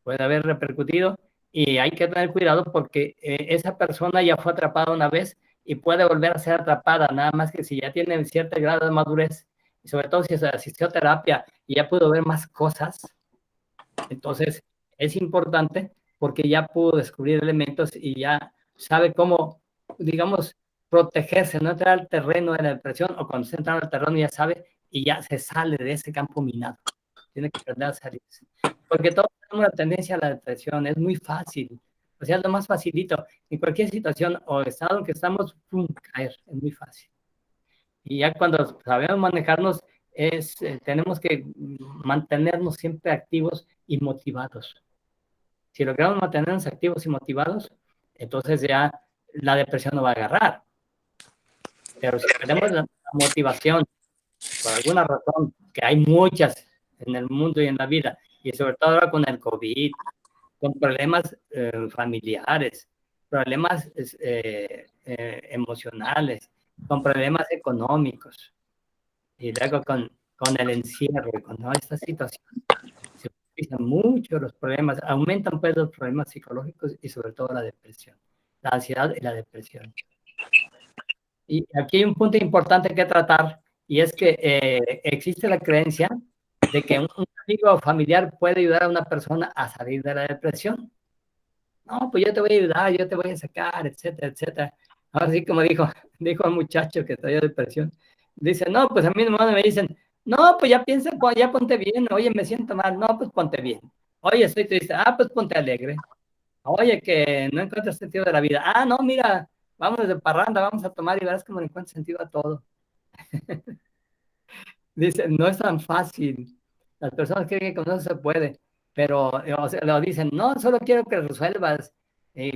Speaker 1: Puede haber repercutido y hay que tener cuidado porque esa persona ya fue atrapada una vez y puede volver a ser atrapada, nada más que si ya tiene cierto grado de madurez y sobre todo si se asistió a terapia y ya pudo ver más cosas, entonces es importante porque ya pudo descubrir elementos y ya sabe cómo, digamos, protegerse, no entrar al terreno de la depresión o cuando se entra al terreno ya sabe y ya se sale de ese campo minado. Tiene que aprender a salirse. Porque todos tenemos una tendencia a la depresión, es muy fácil. O sea, es lo más facilito. En cualquier situación o estado en que estamos, ¡pum!, caer, es muy fácil. Y ya cuando sabemos manejarnos, tenemos que mantenernos siempre activos y motivados. Si logramos mantenernos activos y motivados, entonces ya la depresión no va a agarrar. Pero si tenemos la motivación, por alguna razón, que hay muchas en el mundo y en la vida, y sobre todo ahora con el COVID, con problemas familiares, problemas emocionales, con problemas económicos, y luego con el encierro y con toda esta situación, se utilizan mucho los problemas, aumentan pues los problemas psicológicos y sobre todo la depresión, la ansiedad y la depresión. Y aquí hay un punto importante que tratar, y es que existe la creencia de que un amigo o familiar puede ayudar a una persona a salir de la depresión. No, pues yo te voy a ayudar, yo te voy a sacar, etcétera, etcétera. Ahora sí, como dijo el muchacho que traía depresión, dice, no, pues a mí nomás me dicen, no, pues ya piensa, ya ponte bien, oye, me siento mal, no, pues ponte bien. Oye, estoy triste, pues ponte alegre. Oye, que no encuentras sentido de la vida. No, mira, vamos de parranda, vamos a tomar y verás cómo le encuentras sentido a todo. Dice, no es tan fácil. Las personas creen que con eso se puede, pero o sea, lo dicen, no, solo quiero que resuelvas.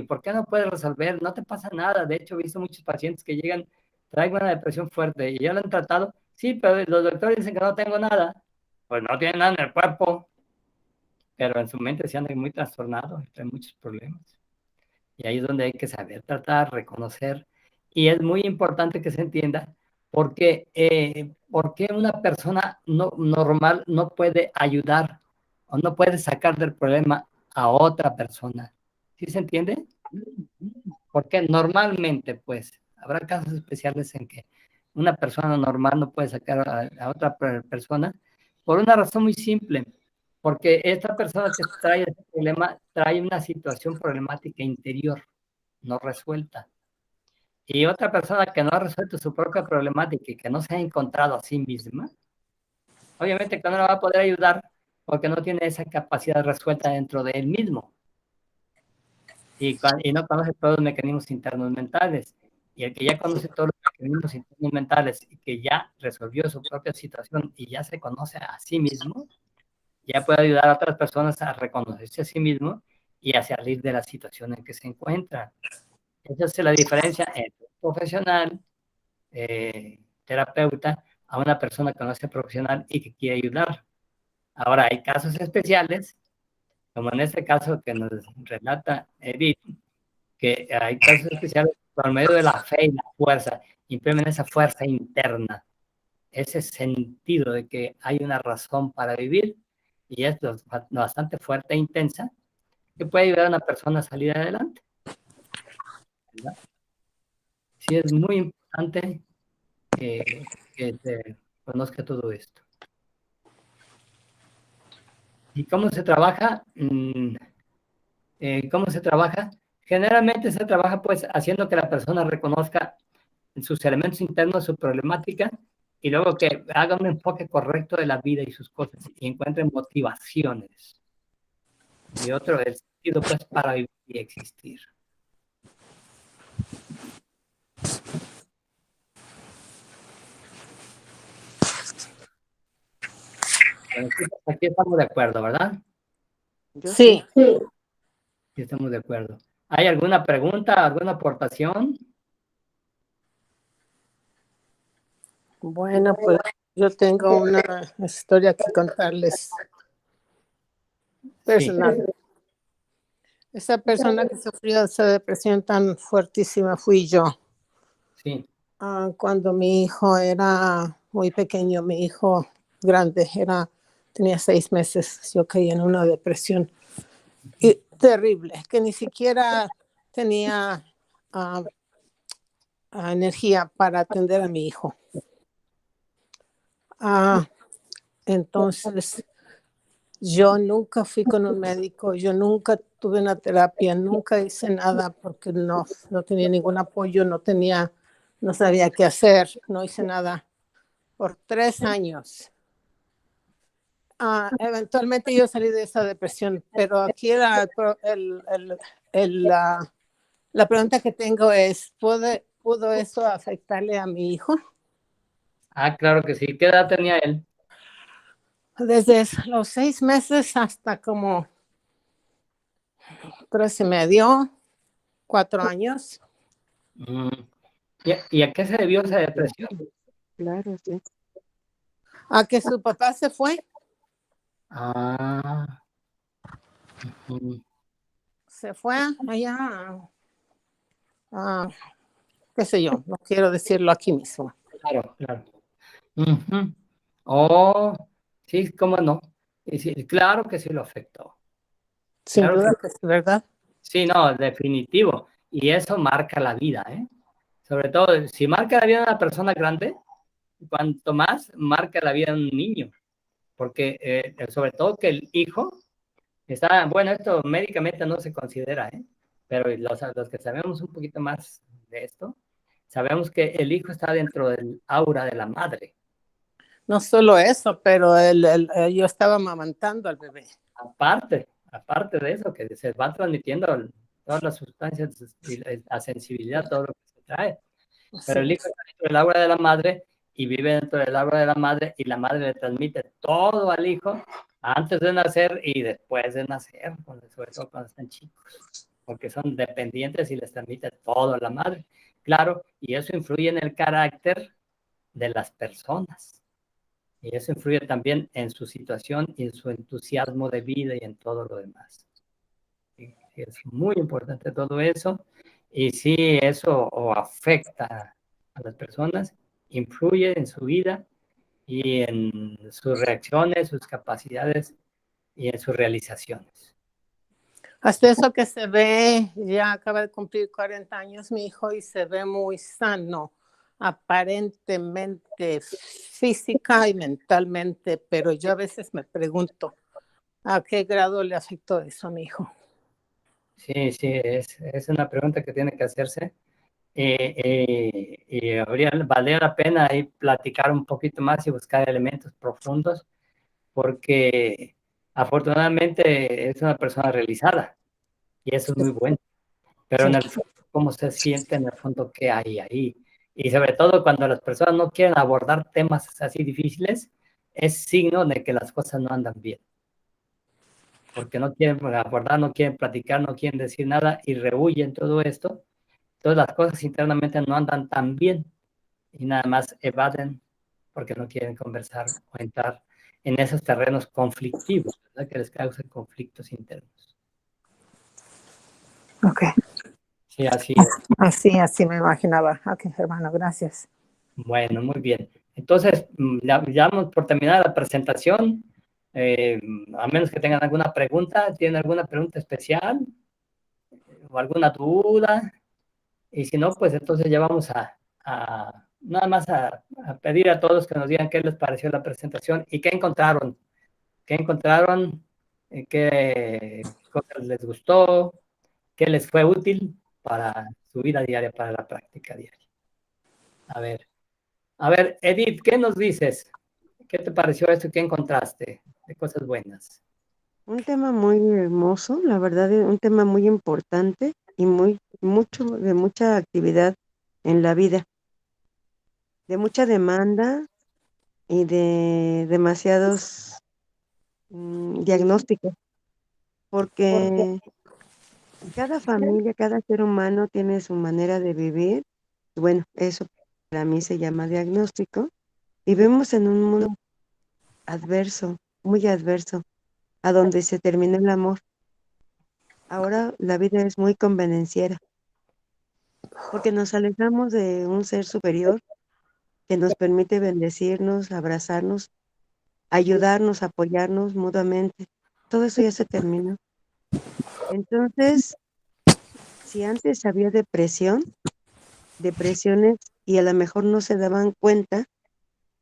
Speaker 1: ¿Por qué no puedes resolver? No te pasa nada. De hecho, he visto muchos pacientes que llegan, traigo una depresión fuerte y ya lo han tratado. Sí, pero los doctores dicen que no tengo nada. Pues no tienen nada en el cuerpo, pero en su mente se andan muy trastornados, hay muchos problemas. Y ahí es donde hay que saber tratar, reconocer. Y es muy importante que se entienda por qué una persona normal no puede ayudar o no puede sacar del problema a otra persona. ¿Sí se entiende? Porque normalmente, pues, habrá casos especiales en que una persona normal no puede sacar a otra persona por una razón muy simple, porque esta persona que trae ese problema trae una situación problemática interior no resuelta. Y otra persona que no ha resuelto su propia problemática y que no se ha encontrado a sí misma, obviamente que no la va a poder ayudar porque no tiene esa capacidad resuelta dentro de él mismo. Y no conoce todos los mecanismos internos mentales. Y el que ya conoce todos los mecanismos internos mentales y que ya resolvió su propia situación y ya se conoce a sí mismo, ya puede ayudar a otras personas a reconocerse a sí mismo y a salir de la situación en que se encuentra. Esa es la diferencia entre un profesional, terapeuta, a una persona que no es profesional y que quiere ayudar. Ahora, hay casos especiales, como en este caso que nos relata Edith, que hay casos especiales por medio de la fe y la fuerza, imprimen esa fuerza interna, ese sentido de que hay una razón para vivir, y es bastante fuerte e intensa, que puede ayudar a una persona a salir adelante. ¿Verdad? Sí, es muy importante que se conozca todo esto. ¿Y cómo se trabaja? ¿Cómo se trabaja? Generalmente se trabaja pues haciendo que la persona reconozca sus elementos internos, su problemática, y luego que haga un enfoque correcto de la vida y sus cosas y encuentre motivaciones. Y otro, el sentido pues para vivir y existir. Bueno, aquí estamos de acuerdo, ¿verdad?
Speaker 4: Yo
Speaker 3: Sí.
Speaker 4: sí.
Speaker 1: Sí, estamos de acuerdo. ¿Hay alguna pregunta, alguna aportación?
Speaker 3: Bueno, pues yo tengo una historia que contarles
Speaker 1: Sí,
Speaker 3: personal. Esa persona que sufrió esa depresión tan fuertísima fui yo.
Speaker 1: sí.
Speaker 3: Cuando mi hijo era muy pequeño, mi hijo grande, tenía 6 meses, yo caí en una depresión y terrible, que ni siquiera tenía energía para atender a mi hijo. Entonces, yo nunca fui con un médico, yo nunca tuve una terapia, nunca hice nada porque no tenía ningún apoyo, no sabía qué hacer, no hice nada por 3 años. Eventualmente yo salí de esa depresión, pero aquí la pregunta que tengo es, ¿pudo eso afectarle a mi hijo?
Speaker 1: Claro que sí. ¿Qué edad tenía él?
Speaker 3: Desde los 6 meses hasta como 3 y medio, 4 años.
Speaker 1: ¿Y a qué se debió esa depresión?
Speaker 4: Claro, sí.
Speaker 3: A que su papá se fue. Se fue allá, qué sé yo, no quiero decirlo aquí mismo.
Speaker 1: Claro, claro. Oh, sí, cómo no. Sí, claro que sí lo afectó.
Speaker 3: Sin
Speaker 1: Claro
Speaker 3: duda
Speaker 1: que
Speaker 3: que es verdad.
Speaker 1: sí, no, definitivo. Y eso marca la vida, ¿eh? Sobre todo, si marca la vida de una persona grande, cuanto más marca la vida de un niño. Porque sobre todo que el hijo está, bueno, esto médicamente no se considera, pero los que sabemos un poquito más de esto, sabemos que el hijo está dentro del aura de la madre.
Speaker 3: No solo eso, pero yo estaba amamantando al bebé.
Speaker 1: Aparte de eso, que se va transmitiendo todas las sustancias y la sensibilidad, todo lo que se trae. Pero el hijo está dentro del aura de la madre y vive dentro del aura de la madre y la madre le transmite todo al hijo antes de nacer y después de nacer, sobre todo cuando están chicos, porque son dependientes y les transmite todo a la madre. Claro, y eso influye en el carácter de las personas. Y eso influye también en su situación y en su entusiasmo de vida y en todo lo demás. Y es muy importante todo eso. Y si eso o afecta a las personas, influye en su vida y en sus reacciones, sus capacidades y en sus realizaciones.
Speaker 3: Hasta eso que se ve, ya acaba de cumplir 40 años mi hijo y se ve muy sano, aparentemente física y mentalmente, pero yo a veces me pregunto, ¿a qué grado le afectó eso a mi hijo?
Speaker 1: Sí, es una pregunta que tiene que hacerse. Y valdría la pena ahí platicar un poquito más y buscar elementos profundos, porque afortunadamente es una persona realizada y eso es muy bueno. Pero en el fondo, ¿cómo se siente en el fondo? ¿Qué hay ahí? Y sobre todo cuando las personas no quieren abordar temas así difíciles, es signo de que las cosas no andan bien. Porque no quieren abordar, no quieren platicar, no quieren decir nada y rehuyen todo esto. Entonces las cosas internamente no andan tan bien y nada más evaden porque no quieren conversar o entrar en esos terrenos conflictivos, ¿verdad? Que les causen conflictos internos.
Speaker 3: Ok.
Speaker 1: Sí, así es.
Speaker 3: Así me imaginaba. Ok, hermano, gracias.
Speaker 1: Bueno, muy bien. Entonces, ya vamos por terminar la presentación. A menos que tengan alguna pregunta, ¿tienen alguna pregunta especial o alguna duda? Y si no, pues entonces ya vamos nada más a pedir a todos que nos digan qué les pareció la presentación y qué encontraron, qué cosas les gustó, qué les fue útil para su vida diaria, para la práctica diaria. A ver, Edith, ¿qué nos dices? ¿Qué te pareció esto y qué encontraste de cosas buenas?
Speaker 4: Un tema muy hermoso, la verdad, un tema muy importante y de mucha actividad en la vida, de mucha demanda y de demasiados diagnósticos, porque cada familia, cada ser humano tiene su manera de vivir. Bueno, eso para mí se llama diagnóstico. Vivimos en un mundo adverso, muy adverso, a donde se termina el amor. Ahora la vida es muy convenenciera, porque nos alejamos de un ser superior que nos permite bendecirnos, abrazarnos, ayudarnos, apoyarnos mutuamente. Todo eso ya se terminó. Entonces, si antes había depresiones, y a lo mejor no se daban cuenta,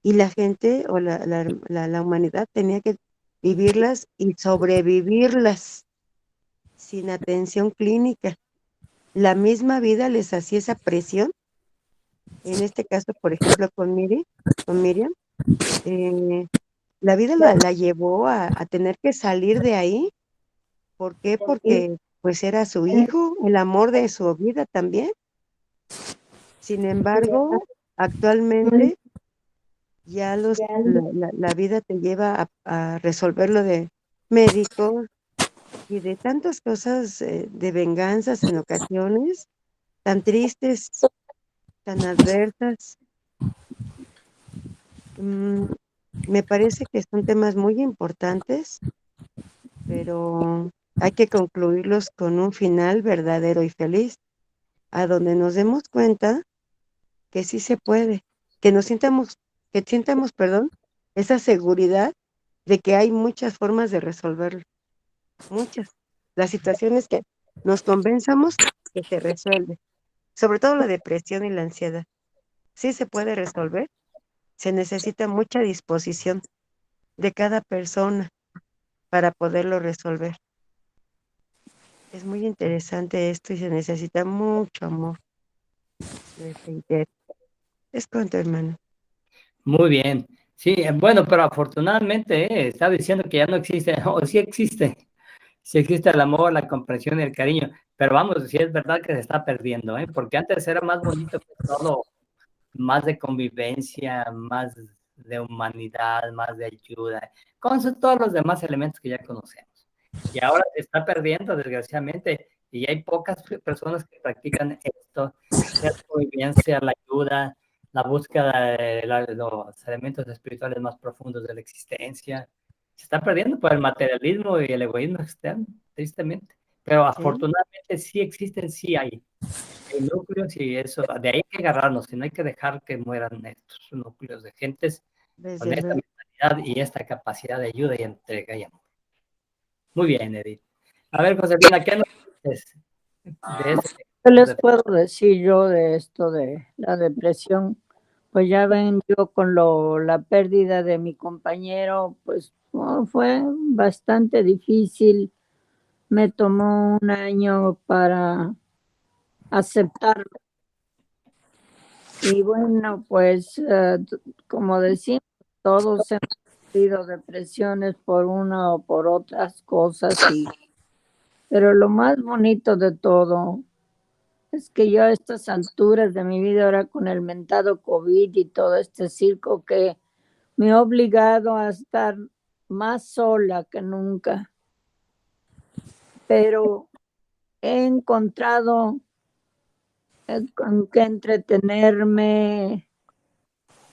Speaker 4: y la gente o la humanidad tenía que vivirlas y sobrevivirlas sin atención clínica. La misma vida les hacía esa presión. En este caso, por ejemplo, con Miriam, la vida la llevó a tener que salir de ahí. ¿Por qué? Porque pues era su hijo, el amor de su vida también. Sin embargo, actualmente ya la vida te lleva a resolverlo de médicos y de tantas cosas, de venganzas en ocasiones, tan tristes, tan adversas. Me parece que son temas muy importantes, pero hay que concluirlos con un final verdadero y feliz, a donde nos demos cuenta que sí se puede, que sientamos, perdón, esa seguridad de que hay muchas formas de resolverlo, muchas. Las situaciones que nos convenzamos que se resuelve. sobre todo la depresión y la ansiedad. Sí se puede resolver, se necesita mucha disposición de cada persona para poderlo resolver. Es muy interesante esto y se necesita mucho amor. Es con tu hermano.
Speaker 1: Muy bien. Sí, bueno, pero afortunadamente está diciendo que ya no existe, o sí existe. Sí existe el amor, la comprensión y el cariño, pero vamos, sí es verdad que se está perdiendo, ¿eh? Porque antes era más bonito que todo, más de convivencia, más de humanidad, más de ayuda, con todos los demás elementos que ya conocemos. Y ahora se está perdiendo, desgraciadamente, y hay pocas personas que practican esto, la convivencia, la ayuda, la búsqueda de los elementos espirituales más profundos de la existencia. Se está perdiendo por el materialismo y el egoísmo externo, tristemente. Pero
Speaker 4: ¿Sí?
Speaker 1: afortunadamente sí existen, sí hay núcleos y eso, de ahí hay que agarrarnos, y no hay que dejar que mueran estos núcleos de gentes con
Speaker 4: Desde
Speaker 1: esta
Speaker 4: luego.
Speaker 1: mentalidad y esta capacidad de ayuda y entrega y amor. Muy bien, Edith. A ver, Josefina, ¿qué nos dices de este?
Speaker 2: ¿Qué les puedo decir yo de esto de la depresión? Pues ya ven, yo con la pérdida de mi compañero, pues fue bastante difícil. Me tomó un año para aceptarlo. Y bueno, pues como decimos, todos hemos tenido depresiones por una o por otras cosas, pero lo más bonito de todo es que yo a estas alturas de mi vida, ahora con el mentado COVID y todo este circo que me ha obligado a estar más sola que nunca, pero he encontrado con qué entretenerme.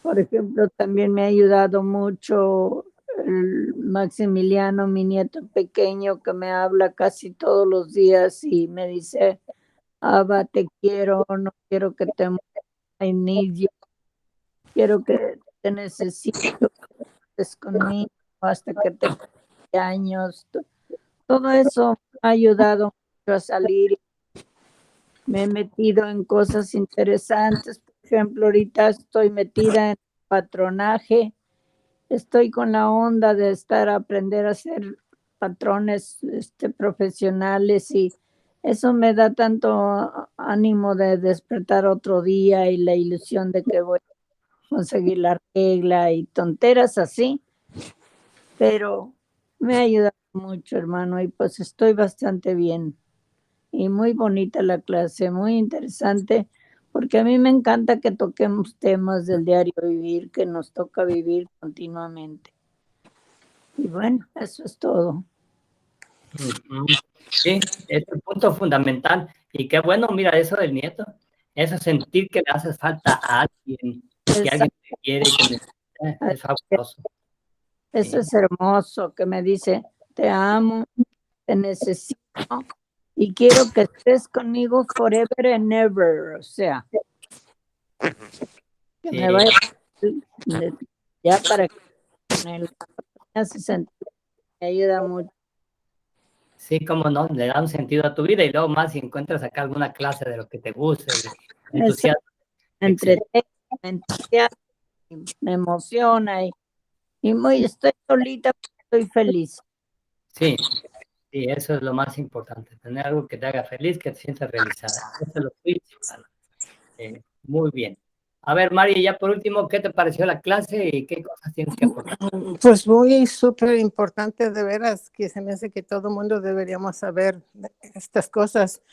Speaker 2: Por ejemplo, también me ha ayudado mucho el Maximiliano, mi nieto pequeño, que me habla casi todos los días y me dice, Aba, te quiero, no quiero que te mueras, I need you, quiero que te necesito, que estés conmigo hasta que tenga años. Todo eso me ha ayudado mucho a salir. Me he metido en cosas interesantes. Por ejemplo, ahorita estoy metida en patronaje. Estoy con la onda de aprender a hacer patrones profesionales y eso me da tanto ánimo de despertar otro día y la ilusión de que voy a conseguir la regla y tonteras así, pero me ha ayudado mucho, hermano, y pues estoy bastante bien. Y muy bonita la clase, muy interesante, porque a mí me encanta que toquemos temas del diario vivir, que nos toca vivir continuamente. Y bueno, eso es todo.
Speaker 1: Sí, es un punto fundamental. Y qué bueno, mira, eso del nieto, eso sentir que le haces falta a alguien, que alguien te quiere, que necesita, es fabuloso.
Speaker 2: Eso es hermoso, que me dice, te amo, te necesito y quiero que estés conmigo forever and ever. O sea, que
Speaker 1: Sí,
Speaker 2: me vaya ya para que me hace sentir, me ayuda mucho.
Speaker 1: sí, cómo no, le da un sentido a tu vida y luego más si encuentras acá alguna clase de lo que te guste, de
Speaker 2: Eso
Speaker 1: entusiasmo.
Speaker 2: me
Speaker 1: Excelente.
Speaker 2: entretiene, me entusiasma, me emociona y estoy solita, pero estoy feliz.
Speaker 1: Sí, sí, eso es lo más importante, tener algo que te haga feliz, que te sientas realizada. Eso es lo principal. Muy bien. A ver, Mari, ya por último, ¿qué te pareció la clase y qué cosas tienes que aportar?
Speaker 3: Pues muy súper importante, de veras, que se me hace que todo el mundo deberíamos saber estas cosas.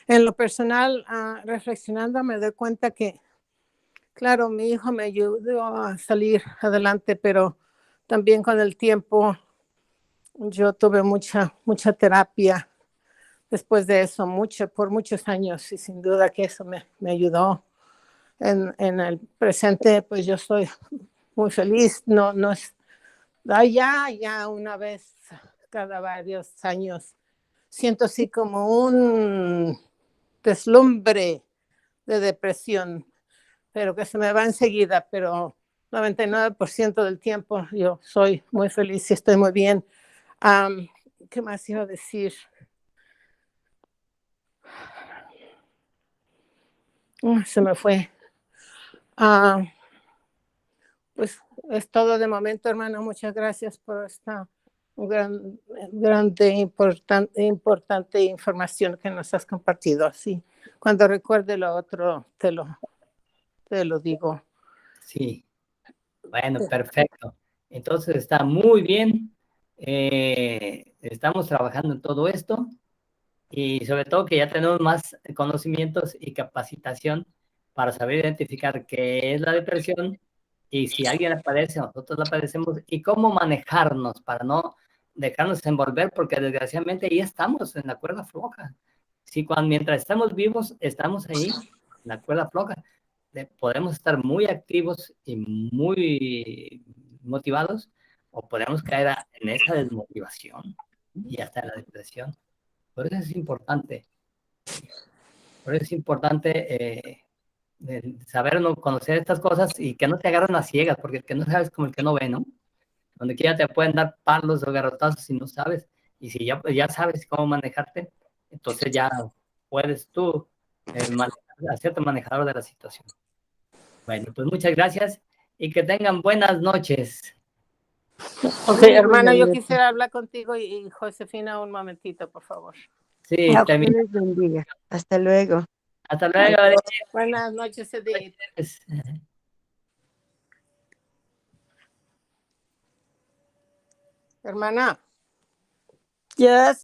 Speaker 3: En lo personal, reflexionando, me doy cuenta que, claro, mi hijo me ayudó a salir adelante, pero también con el tiempo yo tuve mucha terapia después de eso, por muchos años, y sin duda que eso me ayudó. En el presente, pues yo estoy muy feliz, no es, ya una vez cada varios años siento así como un deslumbre de depresión, pero que se me va enseguida, pero 99% del tiempo yo soy muy feliz y estoy muy bien. ¿Qué más iba a decir? Se me fue. Ah, pues es todo de momento, hermana. Muchas gracias por esta grande, importante información que nos has compartido. Así, cuando recuerde lo otro, te lo digo.
Speaker 1: Sí, bueno, perfecto. Entonces está muy bien. Estamos trabajando en todo esto y sobre todo que ya tenemos más conocimientos y capacitación para saber identificar qué es la depresión y si alguien la padece, nosotros la padecemos y cómo manejarnos para no dejarnos envolver, porque desgraciadamente ahí estamos en la cuerda floja. Si mientras estamos vivos, estamos ahí en la cuerda floja. Podemos estar muy activos y muy motivados o podemos caer en esa desmotivación y hasta en la depresión. Por eso es importante. Por eso es importante saber no conocer estas cosas y que no te agarren a ciegas, porque el que no sabes como el que no ve, ¿no? Donde quiera te pueden dar palos o garrotazos si no sabes. Y si ya sabes cómo manejarte, entonces ya puedes tú hacerte manejador de la situación. Bueno, pues muchas gracias y que tengan buenas noches.
Speaker 3: Ok, hermano, yo quisiera hablar contigo y Josefina un momentito, por favor.
Speaker 1: Sí,
Speaker 4: Dios
Speaker 1: termina.
Speaker 4: les bendiga. Hasta luego.
Speaker 1: Hasta luego.
Speaker 3: Buenas noches, Edith. Hermana.
Speaker 2: Yes.